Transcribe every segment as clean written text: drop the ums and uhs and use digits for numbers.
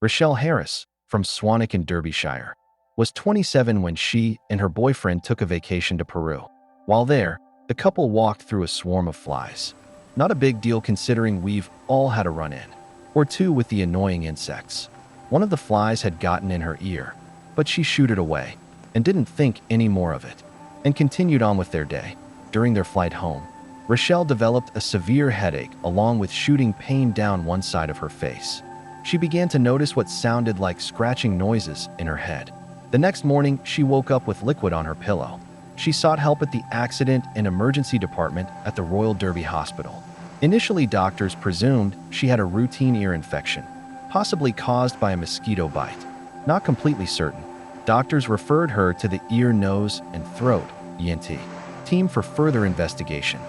Rochelle Harris, from Swanwick in Derbyshire, was 27 when she and her boyfriend took a vacation to Peru. While there, the couple walked through a swarm of flies. Not a big deal considering we've all had a run-in or two with the annoying insects. One of the flies had gotten in her ear, but she shooed it away and didn't think any more of it and continued on with their day. During their flight home, Rochelle developed a severe headache along with shooting pain down one side of her face. She began to notice what sounded like scratching noises in her head. The next morning, she woke up with liquid on her pillow. She sought help at the Accident and Emergency Department at the Royal Derby Hospital. Initially, doctors presumed she had a routine ear infection, possibly caused by a mosquito bite. Not completely certain, doctors referred her to the ear, nose, and throat (ENT) team for further investigation.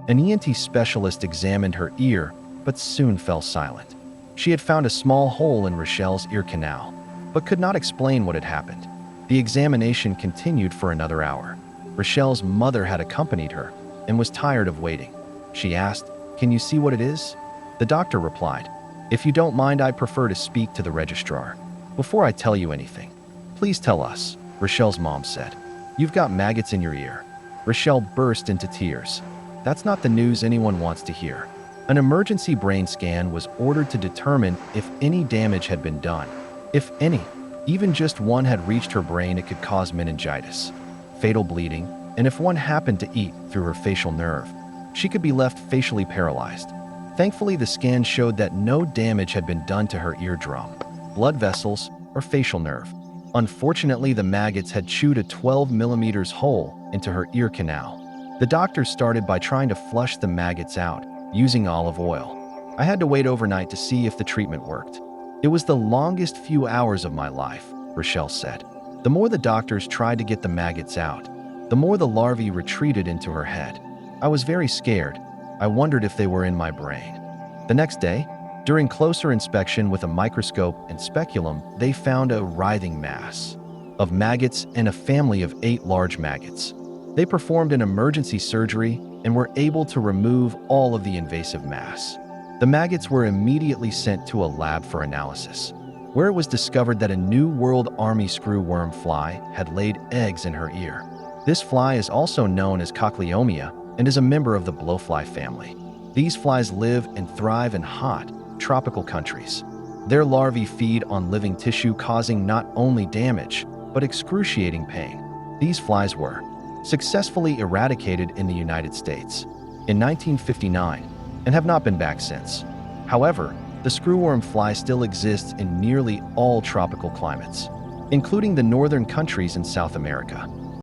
An ENT specialist examined her ear, but soon fell silent. She had found a small hole in Rochelle's ear canal, but could not explain what had happened. The examination continued for another hour. Rochelle's mother had accompanied her and was tired of waiting. She asked, "Can you see what it is?" The doctor replied, "If you don't mind, I prefer to speak to the registrar. Before I tell you anything, please tell us," Rochelle's mom said. "You've got maggots in your ear." Rochelle burst into tears. That's not the news anyone wants to hear. An emergency brain scan was ordered to determine if any damage had been done. If any, even just one had reached her brain, it could cause meningitis, fatal bleeding, and if one happened to eat through her facial nerve, she could be left facially paralyzed. Thankfully, the scan showed that no damage had been done to her eardrum, blood vessels, or facial nerve. Unfortunately, the maggots had chewed a 12 mm hole into her ear canal. The doctors started by trying to flush the maggots out using olive oil. I had to wait overnight to see if the treatment worked. It was the longest few hours of my life, Rochelle said. The more the doctors tried to get the maggots out, the more the larvae retreated into her head. I was very scared. I wondered if they were in my brain. The next day, during closer inspection with a microscope and speculum, they found a writhing mass of maggots and a family of 8 large maggots. They performed an emergency surgery and were able to remove all of the invasive mass. The maggots were immediately sent to a lab for analysis, where it was discovered that a New World Army screwworm fly had laid eggs in her ear. This fly is also known as Cochliomyia and is a member of the blowfly family. These flies live and thrive in hot, tropical countries. Their larvae feed on living tissue, causing not only damage, but excruciating pain. These flies were successfully eradicated in the United States in 1959 and have not been back since. However, the screwworm fly still exists in nearly all tropical climates, including the northern countries in South America.